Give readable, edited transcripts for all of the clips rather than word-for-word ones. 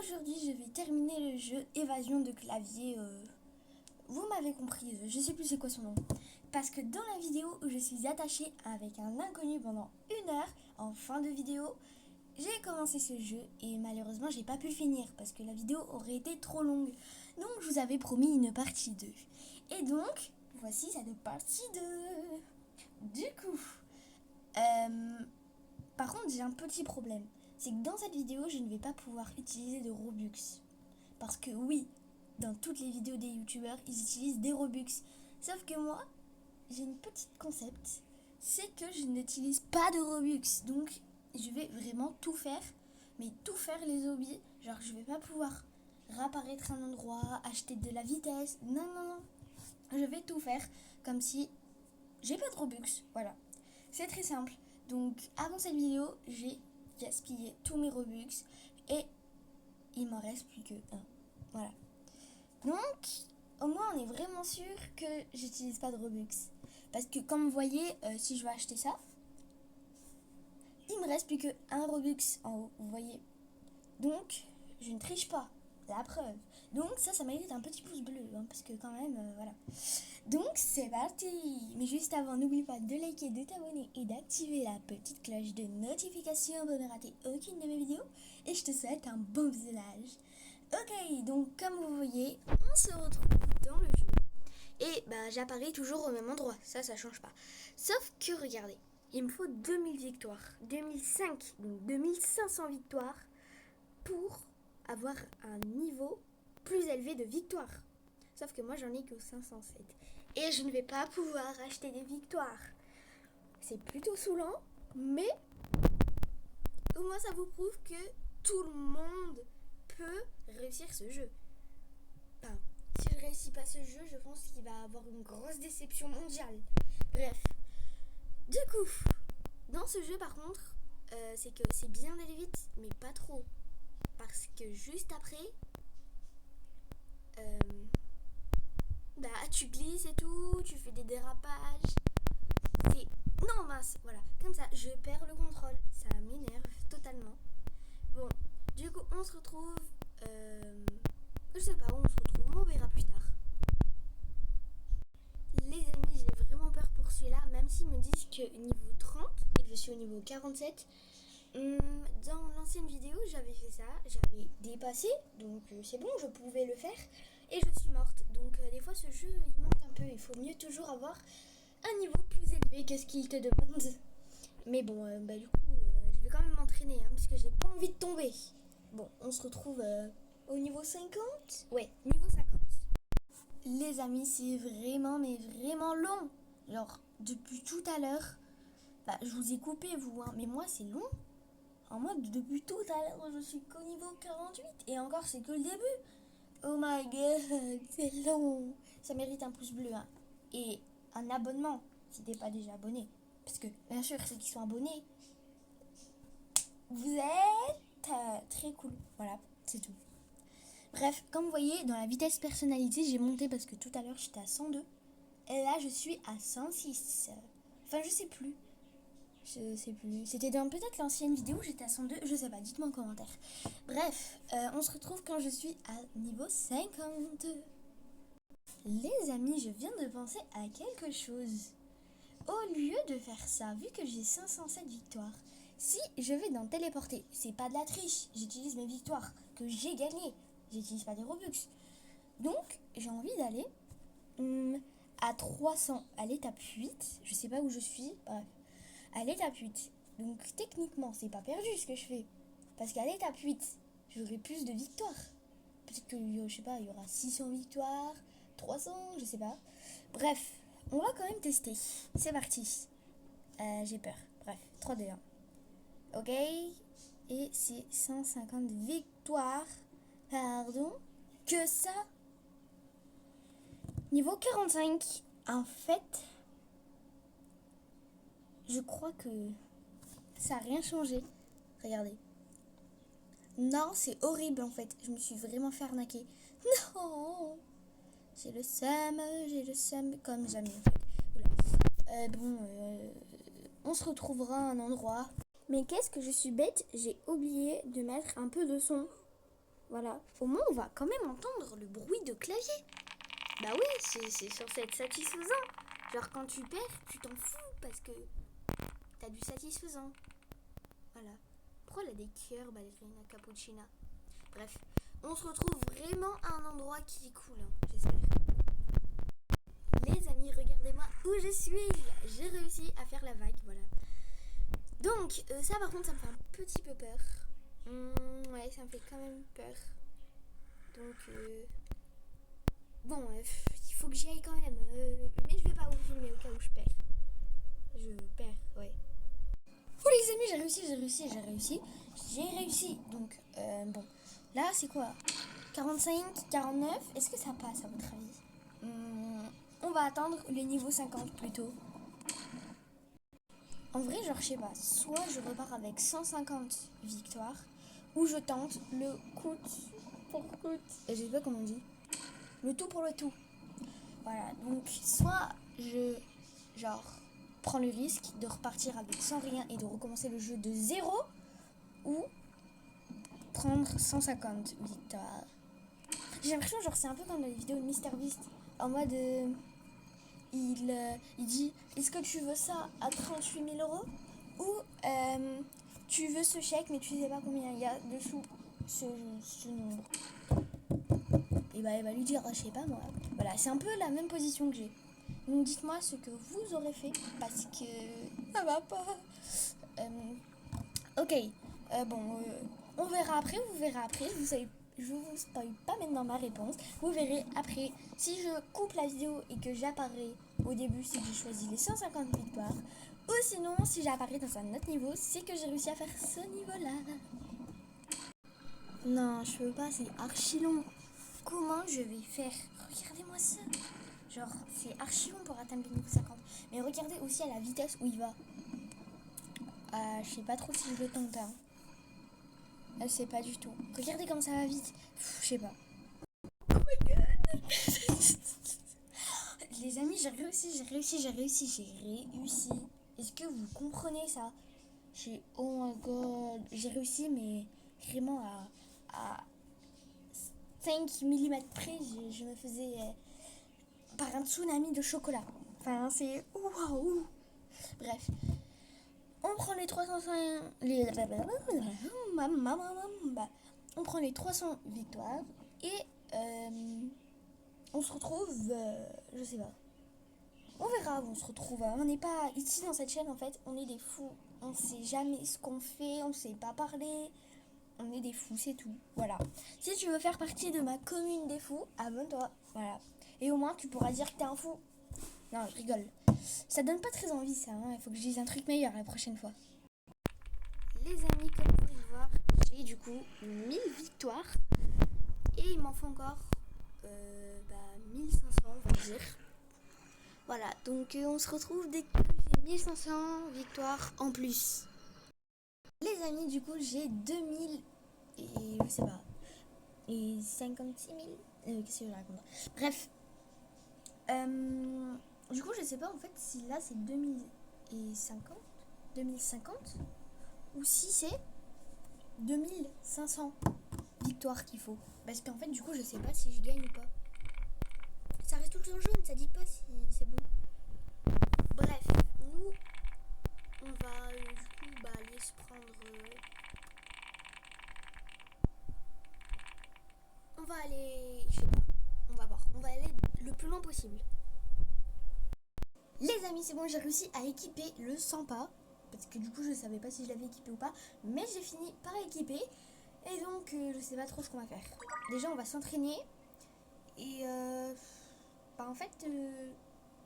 Aujourd'hui, je vais terminer le jeu Évasion de clavier. Vous m'avez compris, je sais plus c'est quoi son nom. Parce que dans la vidéo où je suis attachée avec un inconnu pendant 1 heure, en fin de vidéo, j'ai commencé ce jeu et malheureusement, j'ai pas pu le finir parce que la vidéo aurait été trop longue. Donc, je vous avais promis une partie 2. Et donc, voici cette partie 2. Du coup, par contre, j'ai un petit problème. C'est que dans cette vidéo, je ne vais pas pouvoir utiliser de Robux. Parce que oui, dans toutes les vidéos des youtubeurs, ils utilisent des Robux. Sauf que moi, j'ai une petite concept. C'est que je n'utilise pas de Robux. Donc, je vais vraiment tout faire. Mais tout faire les hobbies. Genre, je vais pas pouvoir réapparaître à un endroit, acheter de la vitesse. Non, non, non. Je vais tout faire comme si j'ai pas de Robux. Voilà. C'est très simple. Donc, avant cette vidéo, j'ai gaspillé tous mes Robux et il m'en reste plus que un. Voilà. Donc, au moins, on est vraiment sûr que j'utilise pas de Robux. Parce que, comme vous voyez, si je veux acheter ça, il me reste plus que un Robux en haut, vous voyez. Donc, je ne triche pas. La preuve. Donc, ça mérite un petit pouce bleu, hein, parce que quand même, voilà. Donc, c'est parti. Mais juste avant, n'oublie pas de liker, de t'abonner et d'activer la petite cloche de notification pour ne rater aucune de mes vidéos. Et je te souhaite un bon visionnage. Ok, donc comme vous voyez, on se retrouve dans le jeu. Et j'apparais toujours au même endroit, ça change pas. Sauf que regardez, il me faut 2000 victoires, 2005, donc 2500 victoires pour avoir un niveau plus élevé de victoires. Sauf que moi j'en ai que 507. Et je ne vais pas pouvoir acheter des victoires. C'est plutôt saoulant, mais au moins ça vous prouve que tout le monde peut réussir ce jeu. Enfin, si je réussis pas ce jeu, je pense qu'il va avoir une grosse déception mondiale. Bref. Du coup, dans ce jeu par contre, c'est que c'est bien d'aller vite, mais pas trop. Parce que juste après, tu glisses et tout, tu fais des dérapages. C'est... Non, mince, voilà. Comme ça, je perds le contrôle. Ça m'énerve totalement. Bon, du coup, on se retrouve... je sais pas où on se retrouve, on verra plus tard. Les amis, j'ai vraiment peur pour celui-là, même s'ils me disent que niveau 30, et je suis au niveau 47. Dans l'ancienne vidéo, j'avais fait ça, j'avais dépassé, donc c'est bon, je pouvais le faire, et je suis morte. Donc des fois, ce jeu, il manque un peu, il faut mieux toujours avoir un niveau plus élevé que ce qu'il te demande. Mais bon, du coup, je vais quand même m'entraîner, hein, parce que j'ai pas envie de tomber. Bon, on se retrouve au niveau 50. Ouais, niveau 50. Les amis, c'est vraiment, mais vraiment long. Genre, depuis tout à l'heure, je vous ai coupé, vous, hein, mais moi, c'est long. En mode, depuis tout à l'heure, je suis qu'au niveau 48. Et encore, c'est que le début. Oh my god, c'est long. Ça mérite un pouce bleu, hein. Et un abonnement, si t'es pas déjà abonné. Parce que, bien sûr, ceux qui sont abonnés, vous êtes très cool. Voilà, c'est tout. Bref, comme vous voyez, dans la vitesse personnalisée, j'ai monté parce que tout à l'heure, j'étais à 102. Et là, je suis à 106. Enfin, je sais plus. Je sais plus. C'était dans peut-être l'ancienne vidéo où j'étais à 102. Je sais pas, dites-moi en commentaire. Bref, on se retrouve quand je suis à niveau 50. Les amis, je viens de penser à quelque chose. Au lieu de faire ça, vu que j'ai 507 victoires, si je vais dans téléporter, c'est pas de la triche. J'utilise mes victoires que j'ai gagnées. J'utilise pas des Robux. Donc, j'ai envie d'aller à 300 à l'étape 8. Je sais pas où je suis. Bref. À l'étape 8. Donc techniquement, c'est pas perdu ce que je fais. Parce qu'à l'étape 8, j'aurai plus de victoires. Peut-être que, je sais pas, il y aura 600 victoires, 300, je sais pas. Bref, on va quand même tester. C'est parti. J'ai peur. Bref, 3, 2, 1. Ok. Et c'est 150 victoires. Pardon. Que ça. Niveau 45. En fait, je crois que ça n'a rien changé. Regardez. Non, c'est horrible en fait. Je me suis vraiment fait arnaquer. Non. J'ai le seum comme jamais en fait. On se retrouvera à un endroit. Mais qu'est-ce que je suis bête, j'ai oublié de mettre un peu de son. Voilà. Au moins, on va quand même entendre le bruit de clavier. Bah oui, c'est censé être satisfaisant. Genre quand tu perds, tu t'en fous parce que t'as du satisfaisant. Voilà. Pourquoi elle a des cœurs, ballerina cappuccina? Bref, on se retrouve vraiment à un endroit qui est cool, hein, j'espère. Les amis, regardez-moi où je suis. J'ai réussi à faire la vague, voilà. Donc, ça par contre, ça me fait un petit peu peur. Ouais, ça me fait quand même peur. Donc, bon, il faut que j'y aille quand même. Mais je vais pas vous filmer au cas où je perds. Je perds, ouais. Oh les amis, j'ai réussi. Donc, bon, là, c'est quoi? 45, 49. Est-ce que ça passe à votre avis? On va attendre le niveau 50 plutôt. En vrai, genre, je sais pas. Soit je repars avec 150 victoires, ou je tente le coûte pour coûte. Et je sais pas comment on dit. Le tout pour le tout. Voilà, donc soit je, genre, prends le risque de repartir avec sans rien et de recommencer le jeu de zéro, ou prendre 150 victoires. J'ai l'impression, genre, c'est un peu comme dans les vidéos de MrBeast, en mode, il dit, est-ce que tu veux ça à 38 000 euros ou tu veux ce chèque mais tu sais pas combien il y a dessous ce nombre. Et bah, elle va lui dire, je sais pas moi. Voilà, c'est un peu la même position que j'ai. Donc dites-moi ce que vous aurez fait parce que ça va pas. Ok, bon, on verra après, vous verrez après. Vous savez, je vous spoil pas maintenant ma réponse. Vous verrez après si je coupe la vidéo et que j'apparais au début, c'est que j'ai choisi les 150 victoires. Ou sinon, si j'apparais dans un autre niveau, c'est que j'ai réussi à faire ce niveau-là. Non, je peux pas, c'est archi long. Comment je vais faire? Regardez-moi ça. Genre, c'est archi long pour atteindre le niveau 50. Mais regardez aussi à la vitesse où il va. Je sais pas trop si je le tente. Hein. Je sais pas du tout. Regardez comme ça va vite. Je sais pas. Oh my god. Les amis, j'ai réussi. Est-ce que vous comprenez ça? Oh my god. J'ai réussi, mais vraiment à 5 mm près, je me faisais par un tsunami de chocolat. Enfin, c'est waouh. Bref. On prend les 305... On prend les 300 victoires et on se retrouve... je sais pas. On verra où on se retrouve. On n'est pas... Ici, dans cette chaîne, en fait, on est des fous. On sait jamais ce qu'on fait, on sait pas parler. On est des fous, c'est tout. Voilà. Si tu veux faire partie de ma commune des fous, abonne-toi. Voilà. Et au moins, tu pourras dire que t'es un fou. Non, je rigole. Ça donne pas très envie, ça. Hein. Il faut que je dise un truc meilleur la prochaine fois. Les amis, comme vous pouvez voir, j'ai du coup 1000 victoires. Et il m'en faut encore 1500, on va dire. Voilà, donc on se retrouve dès que j'ai 1500 victoires en plus. Les amis, du coup, j'ai 2000 et je sais pas. Et 56 000. Qu'est-ce que je raconte? Bref. Du coup, je sais pas en fait si là c'est 2050 ou si c'est 2500 victoires qu'il faut. Parce qu'en fait, du coup, je sais pas si je gagne ou pas. Ça reste tout le temps jaune, ça dit pas si c'est bon. Bref, nous, on va du coup aller se prendre. On va aller. Je sais pas. On va voir. On va aller le plus loin possible. Les amis, c'est bon, j'ai réussi à équiper le 100 pas. Parce que du coup, je savais pas si je l'avais équipé ou pas. Mais j'ai fini par équiper. Et donc, je sais pas trop ce qu'on va faire. Déjà, on va s'entraîner. Et en fait,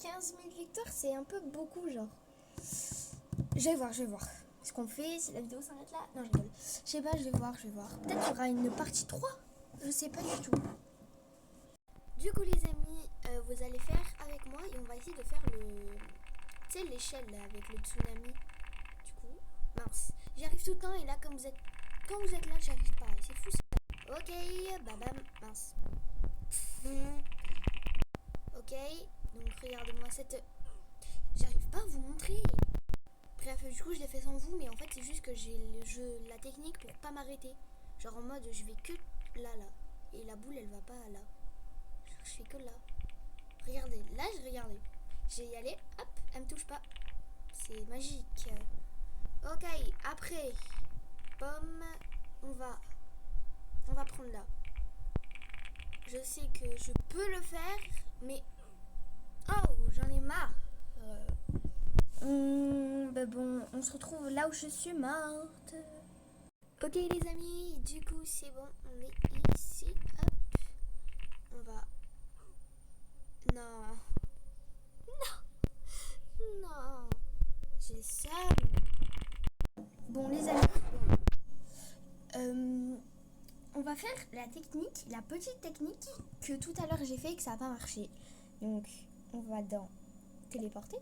15 000 victoires, c'est un peu beaucoup, genre. Je vais voir. Ce qu'on fait, si la vidéo s'arrête là. Non, je rigole. Je sais pas, je vais voir. Peut-être qu'il y aura une partie 3. Je sais pas du tout. Du coup, les amis, vous allez faire avec moi et on va essayer de faire tu sais, l'échelle là, avec le tsunami. Du coup, mince. J'y arrive tout le temps et là, quand vous êtes là, j'arrive pas. C'est fou ça. Ok, bam, mince. Ok, donc regardez-moi cette... J'arrive pas à vous montrer. Bref, du coup, je l'ai fait sans vous, mais en fait, c'est juste que j'ai la technique pour pas m'arrêter. Genre en mode, je vais que là. Et la boule, elle va pas là. Je fais que là. Regardez, là, je regardais. J'ai y aller, hop, elle me touche pas. C'est magique. Ok, après, pomme, on va prendre là. Je sais que je peux le faire, mais oh, j'en ai marre. Bah bon, on se retrouve là où je suis morte. Ok les amis, du coup c'est bon, on est ici. Hop, on va. Non, non, j'ai le seum. Bon les amis, on va faire la technique, la petite technique que tout à l'heure j'ai fait et que ça n'a pas marché. Donc on va dans téléporter.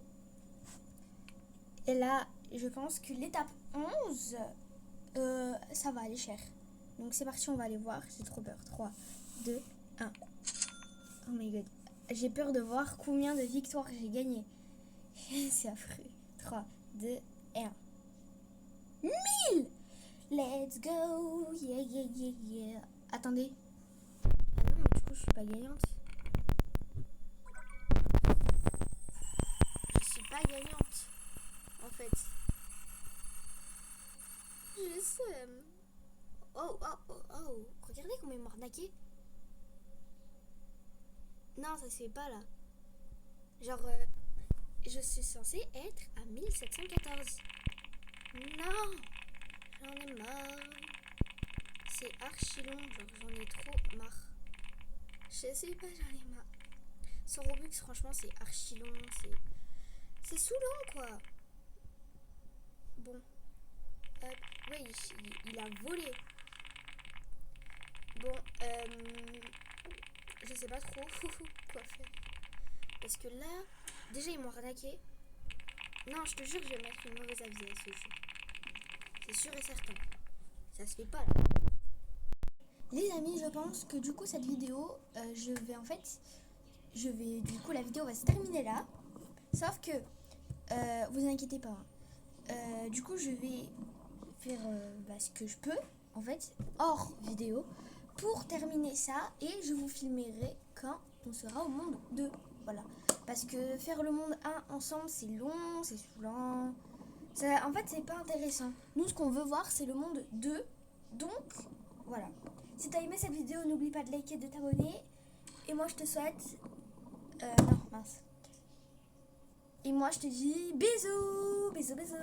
Et là, je pense que l'étape 11, ça va aller cher. Donc c'est parti, on va aller voir. J'ai trop peur. 3, 2, 1. Oh my god. J'ai peur de voir combien de victoires j'ai gagné. C'est affreux. 3, 2, 1. 1000! Let's go! Yeah, yeah, yeah, yeah. Attendez. Ah non, mais du coup, je suis pas gagnante. Je suis pas gagnante. En fait. Je sais. Oh. Regardez comment il m'a arnaqué. Non, ça se fait pas là. Genre, je suis censée être à 1714. Non, j'en ai marre. C'est archi long, genre j'en ai trop marre. Je sais pas, j'en ai marre. Sur Robux, franchement, c'est archi long. C'est saoulant, quoi. Bon. Ouais, il a volé. Bon, je sais pas trop quoi faire. Parce que là, déjà, ils m'ont arnaqué. Non, je te jure, je vais mettre une mauvaise avis à ce jeu. C'est sûr et certain. Ça se fait pas, là. Les amis, je pense que du coup, cette vidéo, du coup, la vidéo va se terminer là. Sauf que, vous inquiétez pas. Du coup, je vais faire ce que je peux, en fait, hors vidéo, pour terminer ça. Et je vous filmerai quand on sera au monde 2. Voilà. Parce que faire le monde 1 ensemble, c'est long, c'est saoulant. En fait, c'est pas intéressant. Nous, ce qu'on veut voir, c'est le monde 2. Donc, voilà. Si t'as aimé cette vidéo, n'oublie pas de liker et de t'abonner. Et moi, je te souhaite... non, mince. Et moi, je te dis bisous, bisous, bisous.